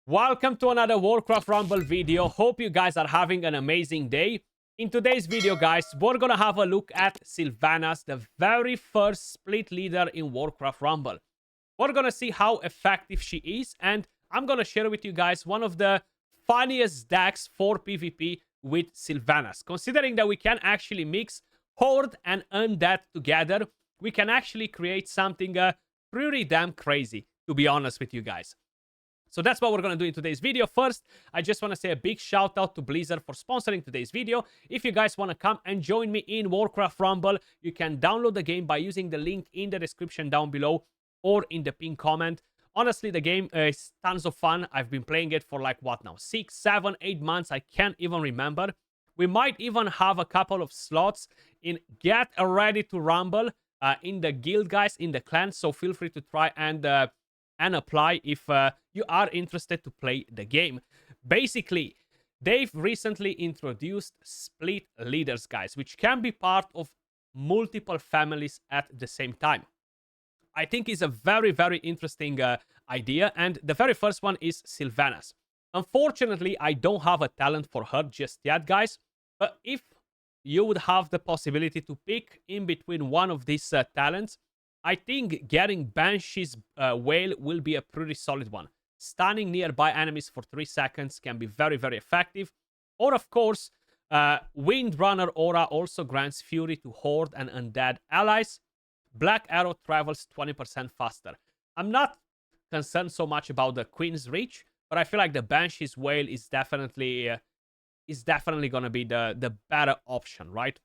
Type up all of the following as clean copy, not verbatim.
Welcome to another Warcraft Rumble video. Hope you guys are having an amazing day. In today's video, guys, we're gonna have a look at Sylvanas, the very first split leader in Warcraft Rumble. We're gonna see how effective she is, and I'm gonna share with you guys one of the funniest decks for PvP with Sylvanas. Considering that we can actually mix Horde and Undead together, we can actually create something pretty damn crazy, to be honest with you guys. So that's what we're going to do in today's video. First, I just want to say a big shout out to Blizzard for sponsoring today's video. If you guys want to come and join me in Warcraft Rumble, you can download the game by using the link in the description down below or in the pinned comment. Honestly, the game is tons of fun. I've been playing it for like, what now? 6, 7, 8 months. I can't even remember. We might even have a couple of slots in Get Ready to Rumble in the guild, guys, in the clan. So feel free to try and apply if you are interested to play the game. Basically, they've recently introduced split leaders, guys, which can be part of multiple families at the same time. I think it's a very, very interesting idea, and the very first one is Sylvanas. Unfortunately, I don't have a talent for her just yet, guys, but if you would have the possibility to pick in between one of these talents, I think getting Banshee's Wail will be a pretty solid one. Stunning nearby enemies for 3 seconds can be very, very effective. Or, of course, Windrunner Aura also grants Fury to Horde and Undead allies. Black Arrow travels 20% faster. I'm not concerned so much about the Queen's Reach, but I feel like the Banshee's Wail is definitely going to be the better option, right?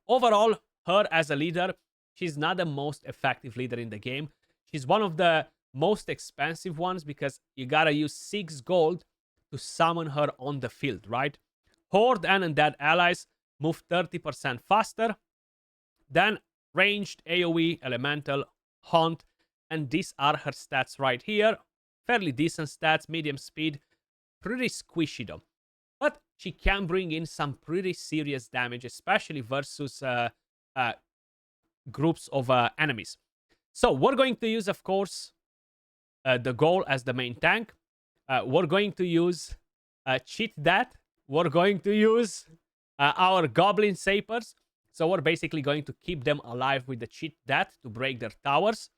Overall, her as a leader, she's not the most effective leader in the game. She's one of the most expensive ones because you gotta use 6 gold to summon her on the field, right? Horde and Undead allies move 30% faster. Then ranged, AoE, elemental, haunt, and these are her stats right here. Fairly decent stats, medium speed, pretty squishy though. But she can bring in some pretty serious damage, especially versus groups of enemies. So we're going to use, of course, the Ghoul as the main tank. We're going to use Cheat Death. We're going to use our Goblin Sapers. So we're basically going to keep them alive with the Cheat Death to break their towers.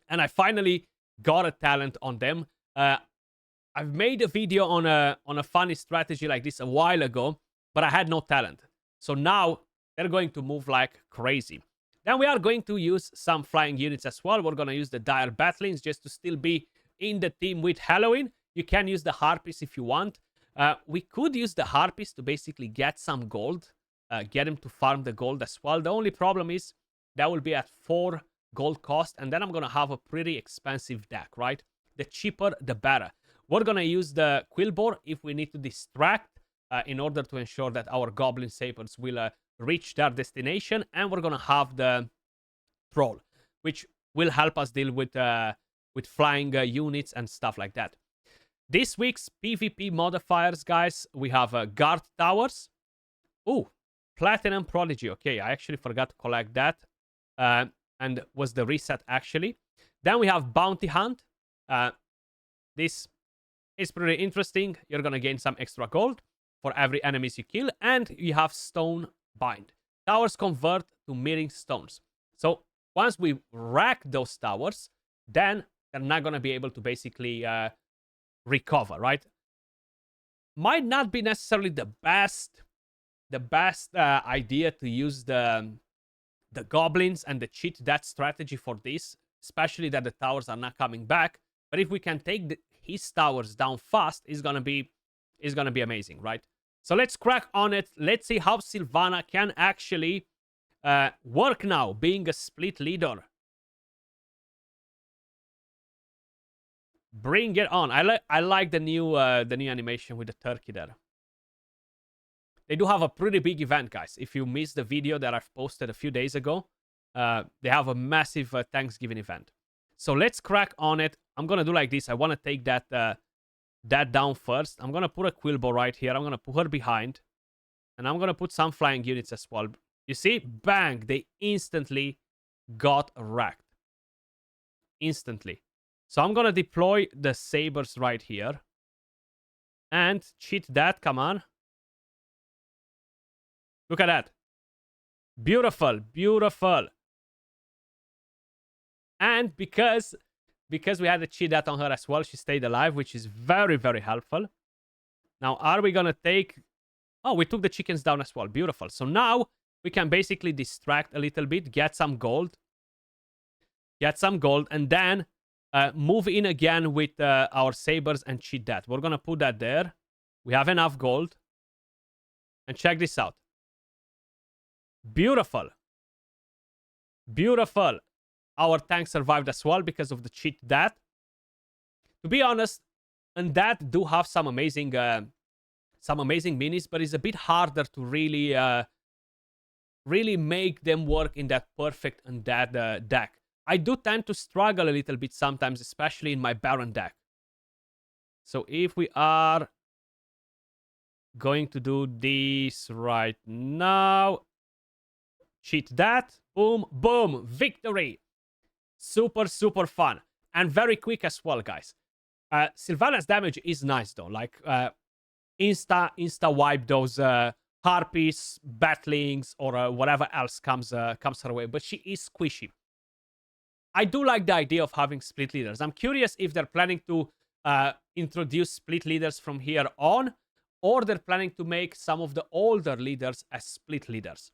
And I finally got a talent on them. I've made a video on a funny strategy like this a while ago, but I had no talent. So now they're going to move like crazy. Then we are going to use some flying units as well. We're going to use the Dire Batlings just to still be in the team with Halloween. You can use the Harpies if you want. We could use the Harpies to basically get some gold. Get them to farm the gold as well. The only problem is that will be at 4 gold cost. And then I'm going to have a pretty expensive deck, right? The cheaper, the better. We're going to use the Quillbore if we need to distract in order to ensure that our Goblin Sapers will reach their destination, and we're gonna have the Troll, which will help us deal with flying units and stuff like that. This week's PvP modifiers, guys, we have Guard Towers. Oh, Platinum Prodigy. Okay, I actually forgot to collect that, and was the reset actually. Then we have Bounty Hunt. This is pretty interesting. You're gonna gain some extra gold for every enemies you kill, and you have Stone Bind. Towers convert to mirroring stones. So once we rack those towers, then they're not going to be able to basically recover, right? Might not be necessarily the best idea to use the goblins and the cheat death strategy for this, especially that the towers are not coming back. But if we can take his towers down fast, it's gonna be amazing, right? So let's crack on it. Let's see how Sylvana can actually work now, being a split leader. Bring it on. I like the new animation with the turkey there. They do have a pretty big event, guys. If you missed the video that I've posted a few days ago, they have a massive Thanksgiving event. So let's crack on it. I'm gonna do like this. I want to take that down first. I'm gonna put a Quillbore right here. I'm gonna put her behind, and I'm gonna put some flying units as well. You see, bang, they instantly got wrecked. Instantly. So I'm gonna deploy the sabers right here. And cheat that, come on. Look at that. Beautiful, beautiful. And because we had to cheat that on her as well, she stayed alive, which is very, very helpful. Now, are we gonna take... Oh, we took the chickens down as well. Beautiful. So now we can basically distract a little bit, get some gold. Get some gold, and then move in again with our sabers and cheat that. We're gonna put that there. We have enough gold. And check this out. Beautiful. Beautiful. Our tank survived as well because of the cheat that. To be honest, and that do have some amazing minis, but it's a bit harder to really make them work in that perfect undead deck. I do tend to struggle a little bit sometimes, especially in my Baron deck. So if we are going to do this right now, cheat that, boom, boom, victory. Super, super fun. And very quick as well, guys. Sylvanas damage is nice, though. Like, insta wipe those harpies, batlings, or whatever else comes her way. But she is squishy. I do like the idea of having split leaders. I'm curious if they're planning to introduce split leaders from here on, or they're planning to make some of the older leaders as split leaders.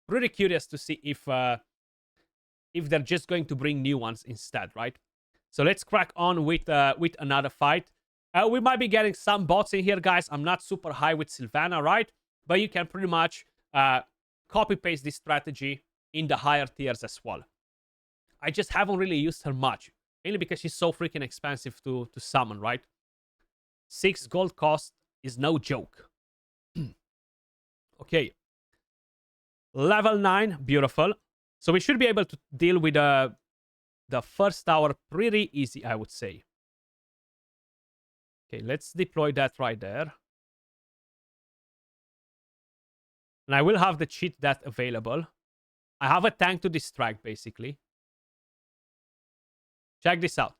Pretty curious to see if they're just going to bring new ones instead, right? So let's crack on with another fight. We might be getting some bots in here, guys. I'm not super high with Sylvana, right? But you can pretty much copy-paste this strategy in the higher tiers as well. I just haven't really used her much, mainly because she's so freaking expensive to summon, right? 6 gold cost is no joke. Okay. Level 9, beautiful. So we should be able to deal with the first tower pretty easy, I would say. Okay, let's deploy that right there. And I will have the cheat that available. I have a tank to distract, basically. Check this out.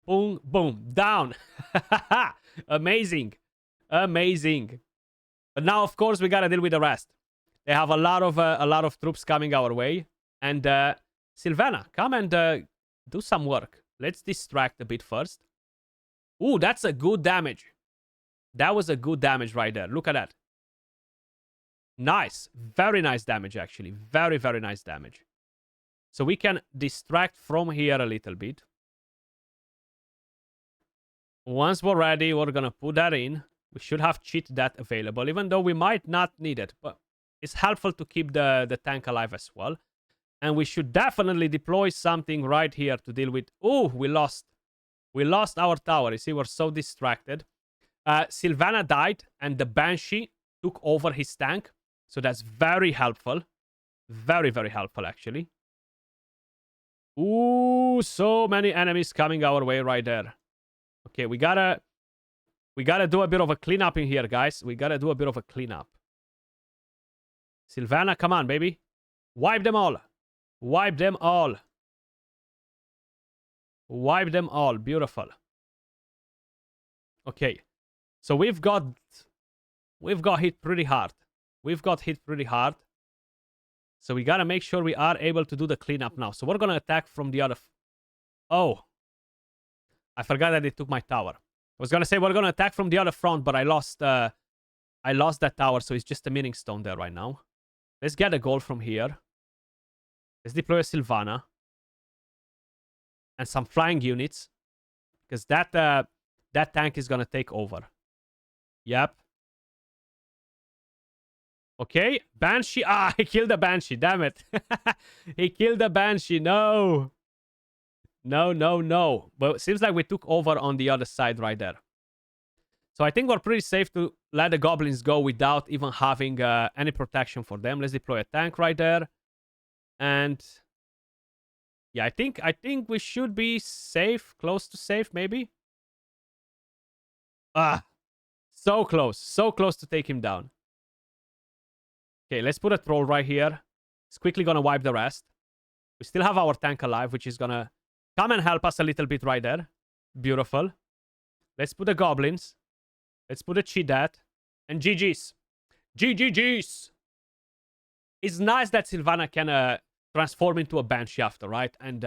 Boom, boom, down. Amazing. Amazing. But now, of course, we gotta deal with the rest. They have a lot of troops coming our way. And Sylvana, come and do some work. Let's distract a bit first. Ooh, that's a good damage. That was a good damage right there. Look at that. Nice. Very nice damage, actually. Very, very nice damage. So we can distract from here a little bit. Once we're ready, we're going to put that in. We should have cheat that available, even though we might not need it. But it's helpful to keep the tank alive as well. And we should definitely deploy something right here to deal with... Oh, we lost. We lost our tower. You see, we're so distracted. Sylvana died, and the Banshee took over his tank. So that's very helpful. Very, very helpful, actually. Ooh, so many enemies coming our way right there. Okay, we gotta do a bit of a cleanup in here, guys. We gotta do a bit of a cleanup. Sylvana, come on, baby. Wipe them all. Wipe them all. Wipe them all. Beautiful. Okay. So we've got hit pretty hard. We've got hit pretty hard. So we gotta make sure we are able to do the cleanup now. So we're gonna attack from the other... Oh. I forgot that they took my tower. I was gonna say we're gonna attack from the other front, but I lost that tower, so it's just a mining stone there right now. Let's get a goal from here. Let's deploy a Sylvana. And some flying units. Because that tank is gonna take over. Yep. Okay. Banshee. Ah, he killed the Banshee. Damn it. He killed the Banshee. No. No, no, no. But it seems like we took over on the other side right there. So I think we're pretty safe to let the goblins go without even having any protection for them. Let's deploy a tank right there. And yeah, I think we should be safe, close to safe, maybe. Ah, so close to take him down. Okay, let's put a troll right here. It's quickly gonna wipe the rest. We still have our tank alive, which is gonna come and help us a little bit right there. Beautiful. Let's put the goblins. Let's put a cheat that. And GG's. GGG's. It's nice that Sylvana can transform into a Banshee after, right? And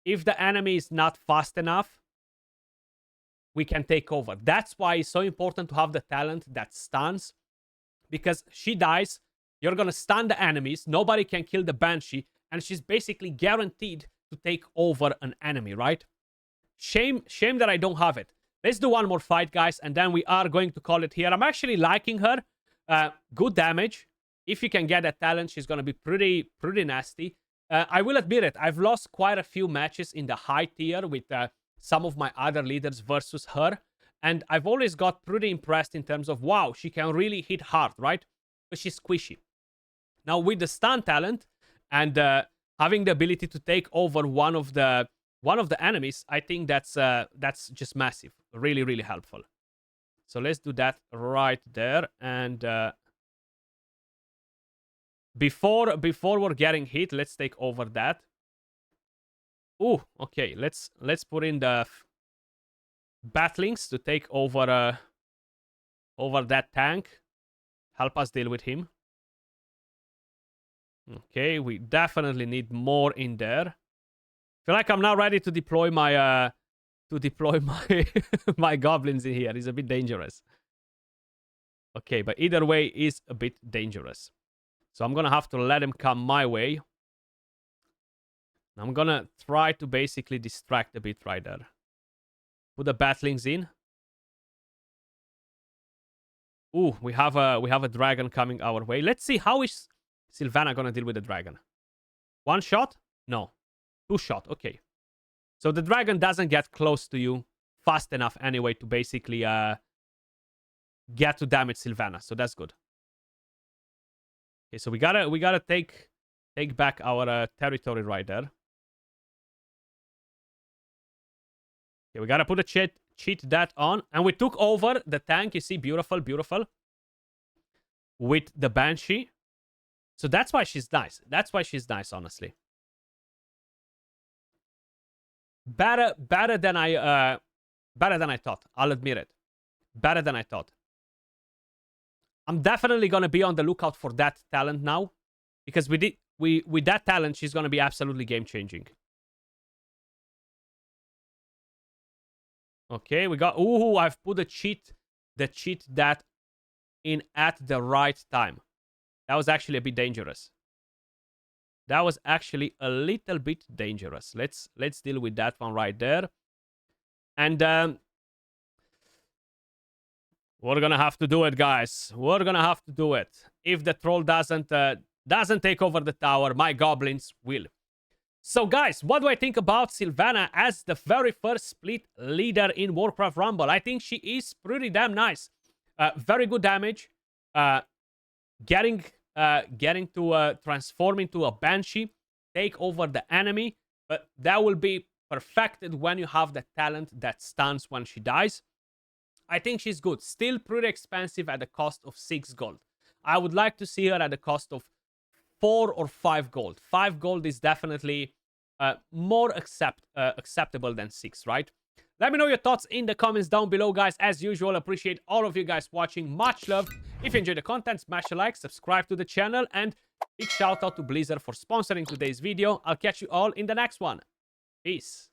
if the enemy is not fast enough, we can take over. That's why it's so important to have the talent that stuns. Because she dies, you're gonna stun the enemies, nobody can kill the Banshee, and she's basically guaranteed to take over an enemy, right? Shame that I don't have it. Let's do one more fight, guys, and then we are going to call it here. I'm actually liking her. Good damage. If you can get that talent, she's gonna be pretty nasty. I will admit it, I've lost quite a few matches in the high tier with some of my other leaders versus her. And I've always got pretty impressed in terms of, wow, she can really hit hard, right? But she's squishy. Now, with the stun talent and having the ability to take over one of the enemies, I think that's just massive. Really, really helpful. So let's do that right there. And before we're getting hit, let's take over that. Ooh, okay. Let's put in the Batlings to take over that tank. Help us deal with him. Okay, we definitely need more in there. Feel like I'm now ready to deploy my my goblins in here. It's a bit dangerous. Okay, but either way is a bit dangerous. So I'm gonna have to let him come my way. I'm gonna try to basically distract a bit right there. Put the Batlings in. Ooh, we have a dragon coming our way. Let's see how is Sylvana gonna deal with the dragon. One shot? No. Two shot. Okay. So the dragon doesn't get close to you fast enough anyway to basically get to damage Sylvana. So that's good. Okay, so we gotta take back our territory right there. Okay, we gotta put a cheat that on. And we took over the tank. You see, beautiful, beautiful. With the Banshee. So that's why she's nice. That's why she's nice, honestly. Better than I thought. I'll admit it. Better than I thought. I'm definitely gonna be on the lookout for that talent now. Because with that talent, she's gonna be absolutely game-changing. Okay, we got... Ooh, I've put the cheat that in at the right time. That was actually a bit dangerous. That was actually a little bit dangerous. Let's deal with that one right there. And we're gonna have to do it, guys. We're gonna have to do it. If the troll doesn't take over the tower, my goblins will. So, guys, what do I think about Sylvana as the very first split leader in Warcraft Rumble? I think she is pretty damn nice. Very good damage. Getting to transform into a Banshee, take over the enemy, but that will be perfected when you have the talent that stuns when she dies. I think she's good. Still pretty expensive at the cost of 6 gold. I would like to see her at the cost of 4 or 5 gold. 5 gold is definitely more acceptable than 6, right? Let me know your thoughts in the comments down below, guys. As usual, appreciate all of you guys watching. Much love. If you enjoyed the content, smash a like, subscribe to the channel, and big shout out to Blizzard for sponsoring today's video. I'll catch you all in the next one. Peace.